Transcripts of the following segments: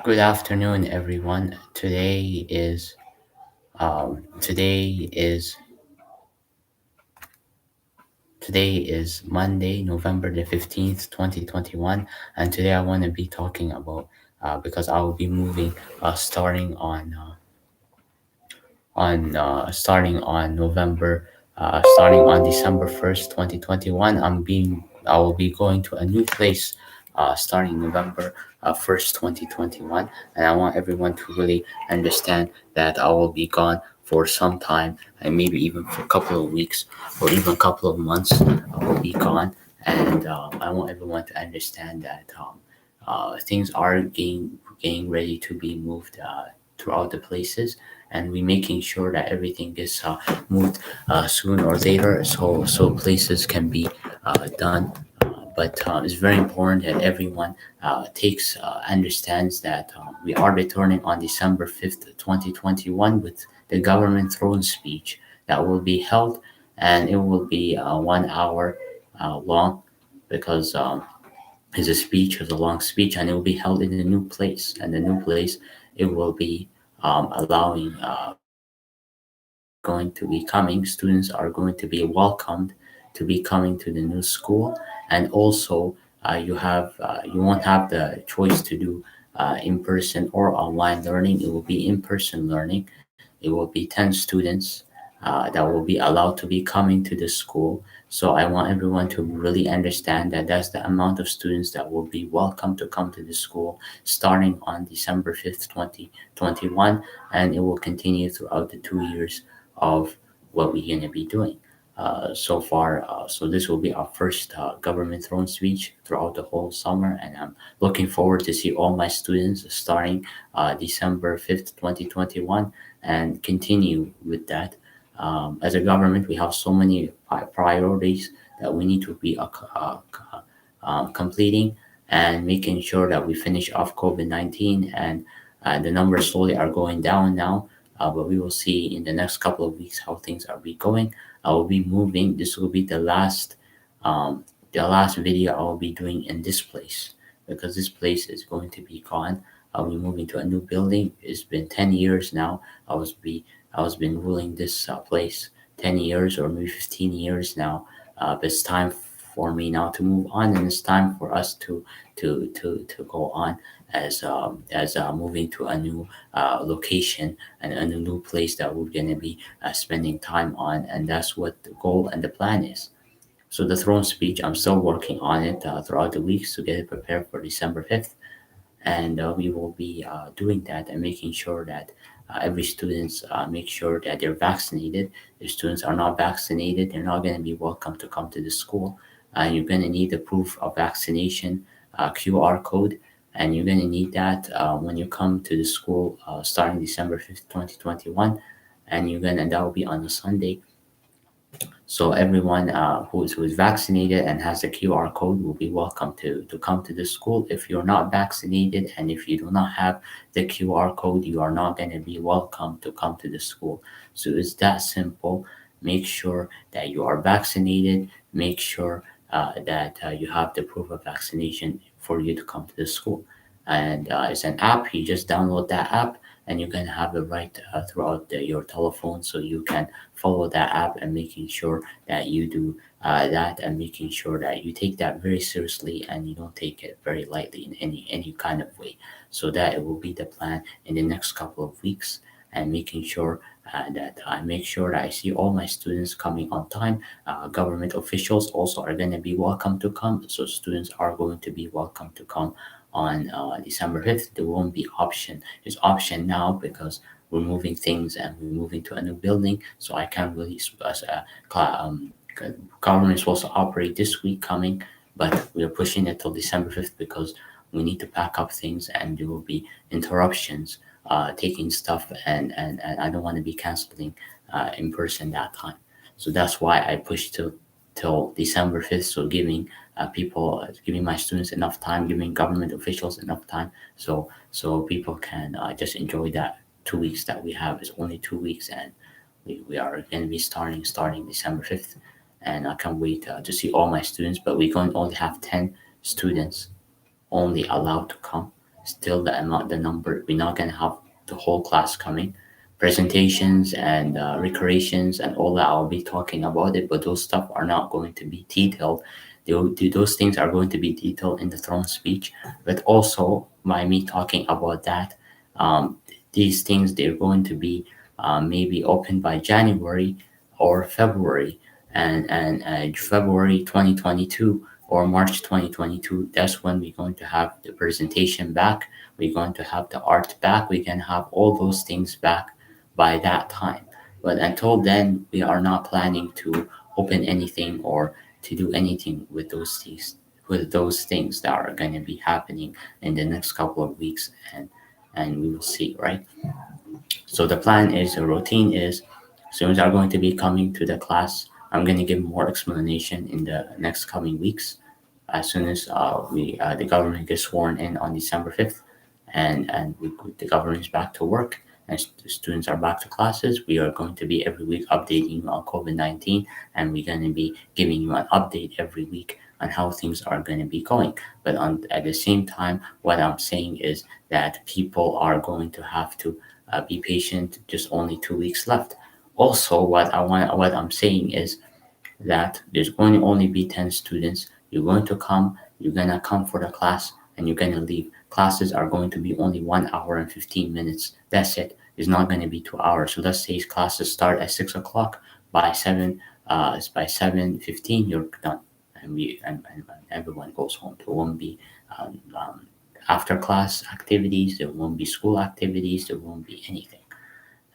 Good afternoon, everyone. Today is Monday, November the 15th, 2021, and today I want to be talking about because I will be moving starting on starting on December 1st, 2021. I will be going to a new place starting November 1st, 2021, and I want everyone to really understand that I will be gone for some time, and maybe even for a couple of weeks or even a couple of months. I will be gone, and I want everyone to understand that things are getting ready to be moved throughout the places, and we making sure that everything is moved sooner or later, so places can be done. But it's very important that everyone takes understands that we are returning on December 5th, 2021, with the government throne speech that will be held, and it will be 1 hour long, because it's a long speech, and it will be held in a new place. And the new place, it will be allowing going to be coming students are going to be welcomed to be coming to the new school. And also, you won't have the choice to do in person or online learning. It will be in person learning. It will be 10 students that will be allowed to be coming to the school. So I want everyone to really understand that that's the amount of students that will be welcome to come to the school starting on December 5th, 2021, and it will continue throughout the 2 years of what we're going to be doing. So this will be our first government throne speech throughout the whole summer, and I'm looking forward to see all my students starting December 5th, 2021, and continue with that. As a government, we have so many priorities that we need to be completing, and making sure that we finish off COVID-19, and the numbers slowly are going down now. But we will see in the next couple of weeks how things are be going. I will be moving. This will be um, the last video I will be doing in this place, because this place is going to be gone. I'll be moving to a new building. It's been 10 years now. I was been ruling this place 10 years or maybe 15 years now. But it's time for me now to move on, and it's time for us to go on as moving to a new location and a new place that we're gonna be spending time on, and that's what the goal and the plan is. So the throne speech, I'm still working on it throughout the weeks to get it prepared for December 5th, and we will be doing that and making sure that every students make sure that they're vaccinated. If students are not vaccinated, they're not going to be welcome to come to the school. You're going to need the proof of vaccination QR code, and you're going to need that when you come to the school starting December 5th, 2021, and that will be on a Sunday. So everyone who is vaccinated and has a QR code will be welcome to come to the school. If you're not vaccinated and if you do not have the QR code, you are not going to be welcome to come to the school. So it's that simple. Make sure that you are vaccinated. Make sure that you have the proof of vaccination for you to come to the school. And it's an app. You just download that app, and you're going to have it right throughout your telephone, so you can follow that app, and making sure that you do that, and making sure that you take that very seriously and you don't take it very lightly in any kind of way. So that it will be the plan in the next couple of weeks, and making sure that I make sure that I see all my students coming on time. Government officials also are going to be welcome to come, so students are going to be welcome to come on December 5th. There won't be option. There's option now because we're moving things and we're moving to a new building, so I can't really government is supposed to operate this week coming, but we are pushing it till December 5th because we need to pack up things, and there will be interruptions taking stuff, and I don't want to be canceling in person that time. So that's why I pushed till December 5th, so giving my students enough time, giving government officials enough time, so people can just enjoy that 2 weeks that we have. Is only 2 weeks, and we are going to be starting December 5th, and I can't wait to see all my students. But we're going to only have 10 students only allowed to come. still the number, we're not gonna have the whole class coming. Presentations and recreations and all that, I'll be talking about it, but those stuff are not going to be detailed. Those things are going to be detailed in the throne speech, but also by me talking about that, um, these things they're going to be maybe open by January or February, and February 2022 or March 2022. That's when we're going to have the presentation back. We're going to have the art back. We can have all those things back by that time. But until then, we are not planning to open anything or to do anything with those things that are going to be happening in the next couple of weeks, and we will see, right? So the plan is, the routine is, students are going to be coming to the class. I'm going to give more explanation in the next coming weeks as soon as the government gets sworn in on December 5th, and the government is back to work and the students are back to classes. We are going to be every week updating you on COVID-19, and we're going to be giving you an update every week on how things are going to be going. But at the same time, what I'm saying is that people are going to have to be patient. Just only 2 weeks left. Also, what I'm saying is that there's going to only be 10 students. You're going to come for the class, and you're going to leave. Classes are going to be only 1 hour and 15 minutes. That's it. It's not going to be 2 hours. So let's say classes start at 6 o'clock. By 7:15, you're done. And everyone goes home. There won't be after class activities, there won't be school activities, there won't be anything.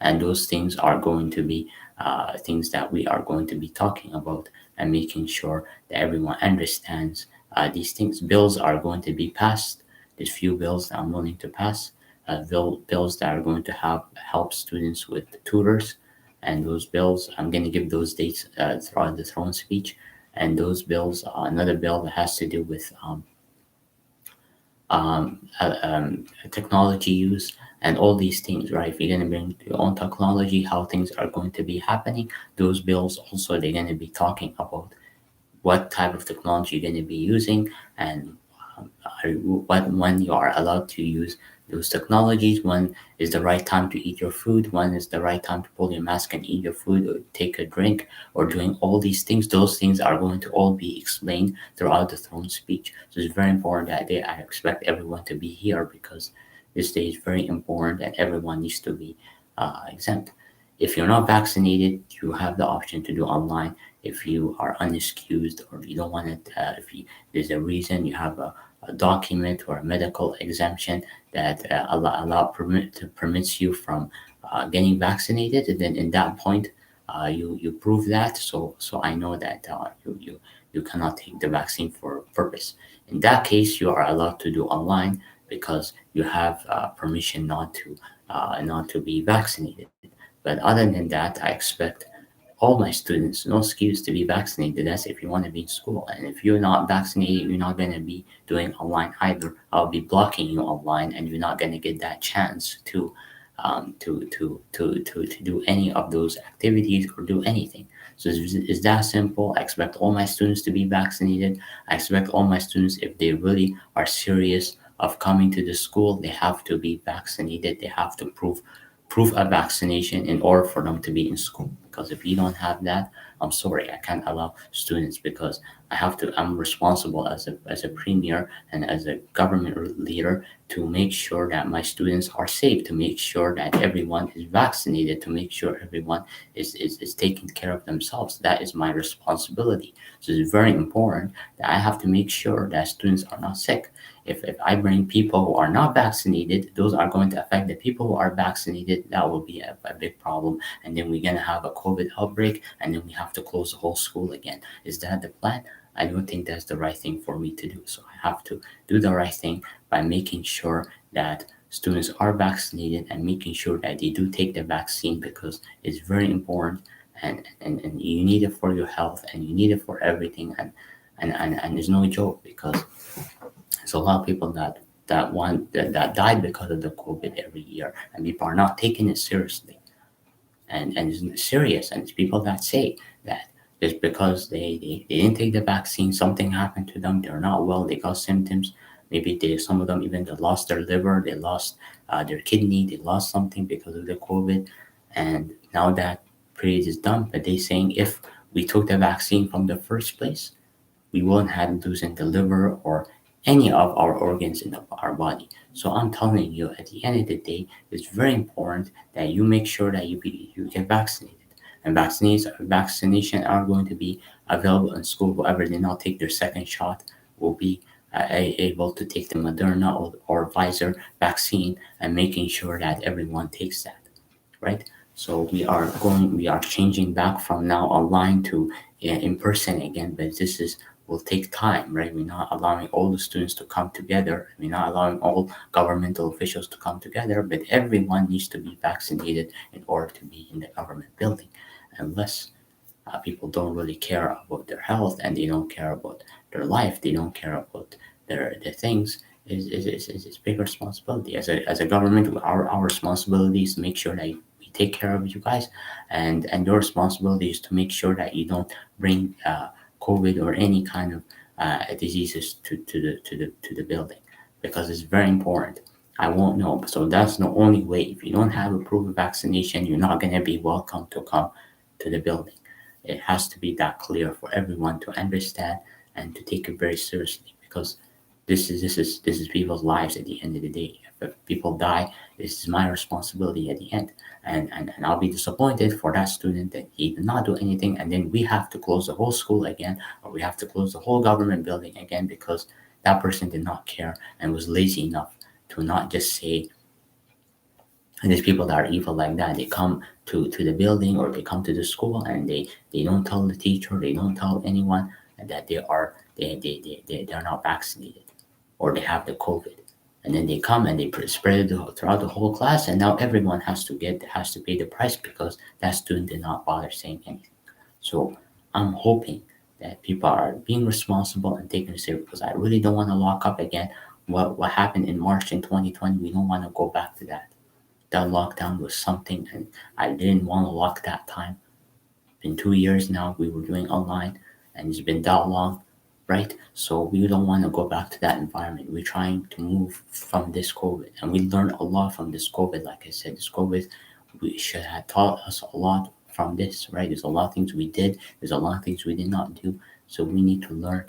And those things are going to be things that we are going to be talking about and making sure that everyone understands these things. Bills are going to be passed. There's few bills that I'm willing to pass. Bills that are going to help students with tutors, and those bills I'm going to give those dates throughout the throne speech. And those bills, another bill that has to do with technology use and all these things, right? If you're going to bring your own technology, how things are going to be happening, those bills also they're going to be talking about what type of technology you're going to be using, and when you are allowed to use those technologies, when is the right time to eat your food, when is the right time to pull your mask and eat your food or take a drink or doing all these things. Those things are going to all be explained throughout the throne speech. So it's very important that day. I expect everyone to be here because this day is very important and everyone needs to be exempt. If you're not vaccinated, you have the option to do online. If you are unexcused or you don't want it, if there's a reason, you have a document or a medical exemption that permits you from getting vaccinated, then in that point, you prove that. So I know that you cannot take the vaccine for purpose. In that case, you are allowed to do online because you have permission not to be vaccinated. But other than that, I expect all my students, no excuse to be vaccinated. That's if you want to be in school. And if you're not vaccinated, you're not going to be doing online either. I'll be blocking you online, and you're not going to get that chance to do any of those activities or do anything. So it's that simple. I expect all my students to be vaccinated. I expect all my students, if they really are serious of coming to the school, they have to be vaccinated. They have to prove a vaccination in order for them to be in school. Because if you don't have that, I'm sorry, I can't allow students because I'm responsible as a premier and as a government leader to make sure that my students are safe, to make sure that everyone is vaccinated, to make sure everyone is taking care of themselves. That is my responsibility. So it's very important that I have to make sure that students are not sick. If I bring people who are not vaccinated, those are going to affect the people who are vaccinated. That will be a big problem. And then we're going to have a COVID outbreak, and then we have to close the whole school again. Is that the plan? I don't think that's the right thing for me to do. So I have to do the right thing by making sure that students are vaccinated and making sure that they do take the vaccine because it's very important, and you need it for your health and you need it for everything. And there's no joke because there's a lot of people that died because of the COVID every year, and people are not taking it seriously. And it's serious, and it's people that say that just because they didn't take the vaccine, something happened to them, they're not well, they got symptoms, Maybe some of them even they lost their liver, they lost their kidney, they lost something because of the COVID, and now that period is done. But they saying if we took the vaccine from the first place, we won't have losing the liver or any of our organs in our body. So I'm telling you, at the end of the day, it's very important that you make sure that you get vaccinated. And vaccination are going to be available in school. Whoever did not take their second shot will be able to take the Moderna or Pfizer vaccine, and making sure that everyone takes that, right? So we are changing back from now online to in person again, but this is will take time, right? We're not allowing all the students to come together. We're not allowing all governmental officials to come together, but everyone needs to be vaccinated in order to be in the government building. Unless people don't really care about their health and they don't care about their life, they don't care about their things. Is big responsibility as a government. Our responsibility is to make sure that we take care of you guys, and your responsibility is to make sure that you don't bring COVID or any kind of diseases to the building, because it's very important. I won't know. So that's the only way. If you don't have a proof of vaccination, you're not going to be welcome to come to the building. It has to be that clear for everyone to understand and to take it very seriously, because this is people's lives at the end of the day. If people die, this is my responsibility at the end. And I'll be disappointed for that student that he did not do anything, and then we have to close the whole school again, or we have to close the whole government building again because that person did not care and was lazy enough to not just say. And there's people that are evil like that. They come to the building or they come to the school, and they don't tell the teacher, they don't tell anyone that they're not vaccinated or they have the COVID. And then they come and they spread it throughout the whole class, and now everyone has to pay the price because that student did not bother saying anything. So I'm hoping that people are being responsible and taking it serious, because I really don't want to lock up again. What happened in March in 2020, we don't want to go back to that. That lockdown was something, and I didn't want to lock that time. Been 2 years now. We were doing online, and it's been that long, right? So we don't want to go back to that environment. We're trying to move from this COVID, and we learned a lot from this COVID. Like I said, this COVID, we should have taught us a lot from this, right? There's a lot of things we did. There's a lot of things we did not do. So we need to learn.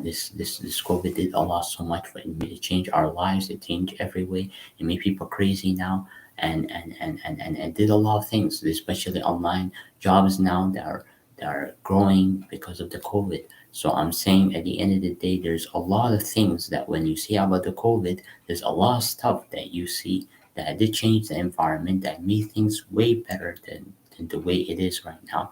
This COVID did a lot so much. Right? It changed our lives. It changed every way. It made people crazy now, and did a lot of things, especially online jobs now that are growing because of the COVID. So I'm saying at the end of the day, there's a lot of things that when you see about the COVID, there's a lot of stuff that you see that did change the environment, that made things way better than the way it is right now.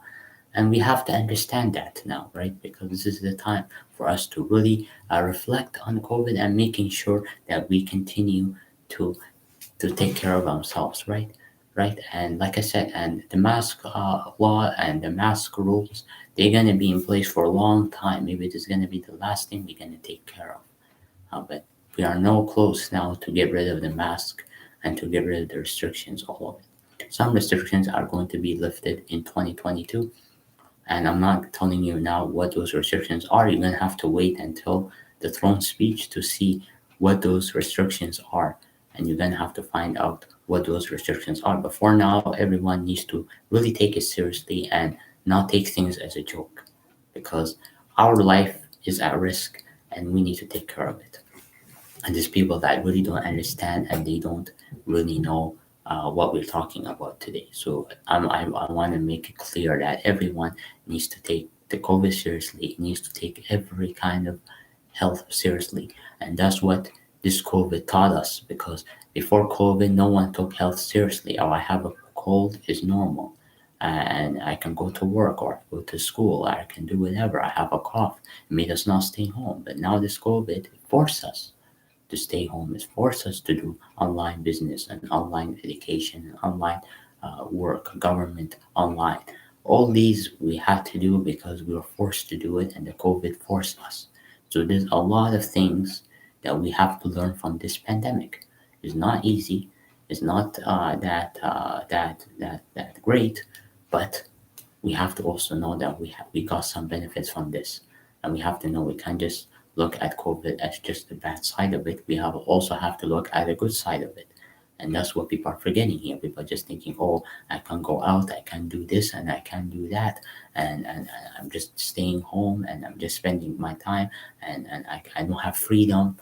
And we have to understand that now, right? Because this is the time for us to really reflect on COVID and making sure that we continue to take care of ourselves, right? Right. And like I said, and the mask law and the mask rules, they're gonna be in place for a long time. Maybe this is gonna be the last thing we're gonna take care of. But we are no close now to get rid of the mask and to get rid of the restrictions, all of it. Some restrictions are going to be lifted in 2022, and I'm not telling you now what those restrictions are. You're gonna have to wait until the throne speech to see what those restrictions are, and you're gonna have to find out what those restrictions are. But for now, everyone needs to really take it seriously and not take things as a joke, because our life is at risk and we need to take care of it. And there's people that really don't understand and they don't really know what we're talking about today. So I want to make it clear that everyone needs to take the COVID seriously, needs to take every kind of health seriously. And that's what this COVID taught us, because before COVID, no one took health seriously. Oh, I have a cold is normal. And I can go to work or go to school. I can do whatever. I have a cough. It made us not stay home. But now this COVID forced us to stay home. It forced us to do online business and online education and online work, government online. All these we had to do because we were forced to do it, and the COVID forced us. So there's a lot of things that we have to learn from this pandemic. It's not easy. It's not that great, but we have to also know that we got some benefits from this, and we have to know we can't just look at COVID as just the bad side of it. We have also have to look at the good side of it. And that's what people are forgetting here. People are just thinking, oh, I can go out, I can do this, and I can do that. And I'm just staying home and I'm just spending my time and I don't have freedom.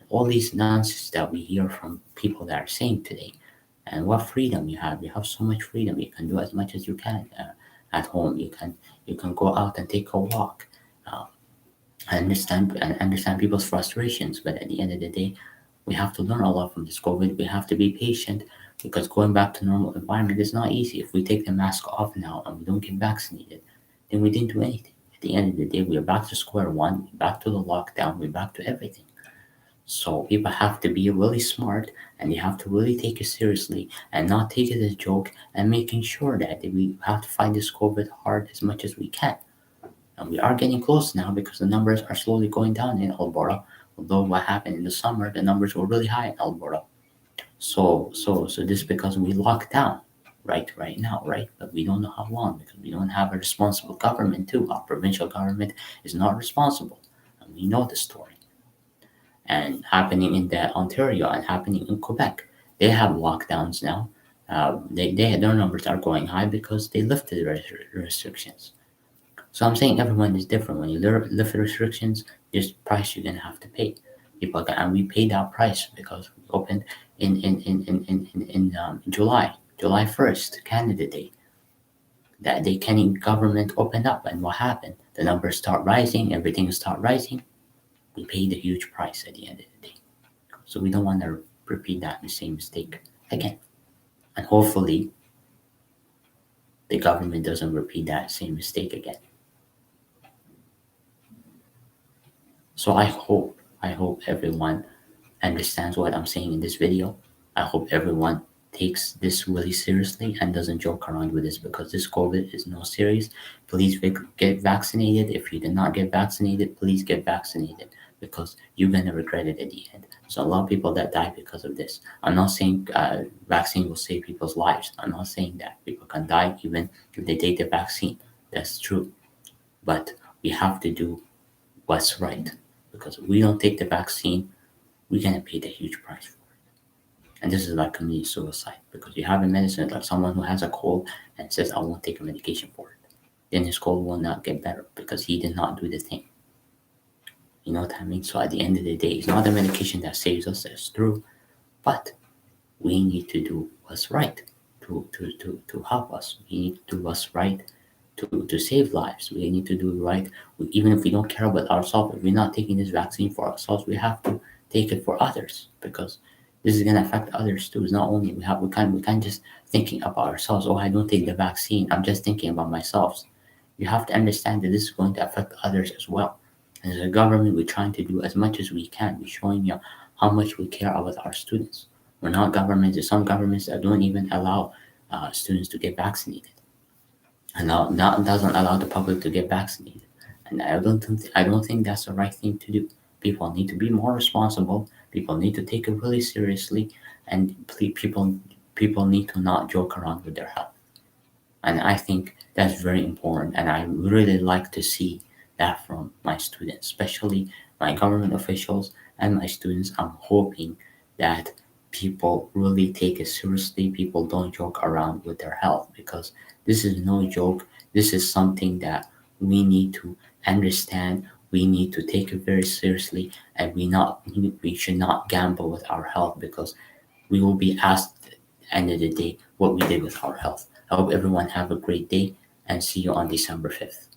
All these nonsense that we hear from people that are saying today. And what freedom you have? You have so much freedom. You can do as much as you can at home. You can go out and take a walk. Uh, I understand people's frustrations, but at the end of the day, we have to learn a lot from this COVID. We have to be patient because going back to normal environment is not easy. If we take the mask off now and we don't get vaccinated, then we didn't do anything. At the end of the day, we are back to square one, back to the lockdown, we're back to everything. So people have to be really smart and they have to really take it seriously and not take it as a joke and making sure that we have to fight this COVID hard as much as we can. And we are getting close now because the numbers are slowly going down in Alberta. Although what happened in the summer, the numbers were really high in Alberta. So this because we locked down right now, right? But we don't know how long because we don't have a responsible government too. Our provincial government is not responsible, and we know the story. And happening in the Ontario and happening in Quebec, they have lockdowns now. Their numbers are going high because they lifted the restrictions. So I'm saying everyone is different. When you lift the restrictions, there's price you're gonna have to pay. And we paid that price because we opened in July 1st, Canada Day. That day, Canadian government opened up, and what happened? The numbers start rising, everything start rising. We paid a huge price at the end of the day. So we don't want to repeat that same mistake again. And hopefully, the government doesn't repeat that same mistake again. So I hope everyone understands what I'm saying in this video. I hope everyone takes this really seriously and doesn't joke around with this because this COVID is no serious. Please get vaccinated. If you did not get vaccinated, please get vaccinated because you're gonna regret it at the end. So a lot of people that die because of this. I'm not saying vaccine will save people's lives. I'm not saying that people can die even if they take the vaccine. That's true, but we have to do what's right because if we don't take the vaccine, we're gonna pay the huge price for it. And this is like community suicide because you have a medicine like someone who has a cold and says, I won't take a medication for it. Then his cold will not get better because he did not do the thing. You know what I mean? So at the end of the day, it's not the medication that saves us, that's true, but we need to do what's right to help us. We need to do what's right to save lives. We need to do right. Even if we don't care about ourselves, if we're not taking this vaccine for ourselves, we have to take it for others because this is gonna affect others too. It's not only we can't just thinking about ourselves. Oh, I don't take the vaccine. I'm just thinking about myself. You have to understand that this is going to affect others as well. As a government, we're trying to do as much as we can. We're showing you how much we care about our students. We're not governments. There's some governments that don't even allow students to get vaccinated, and not doesn't allow the public to get vaccinated. And I don't think that's the right thing to do. People need to be more responsible. People need to take it really seriously, and people need to not joke around with their health. And I think that's very important. And I really like to see that from my students, especially my government officials and my students. I'm hoping that people really take it seriously. People don't joke around with their health because this is no joke. This is something that we need to understand. We need to take it very seriously, and we should not gamble with our health because we will be asked at the end of the day what we did with our health. I hope everyone have a great day and see you on December 5th.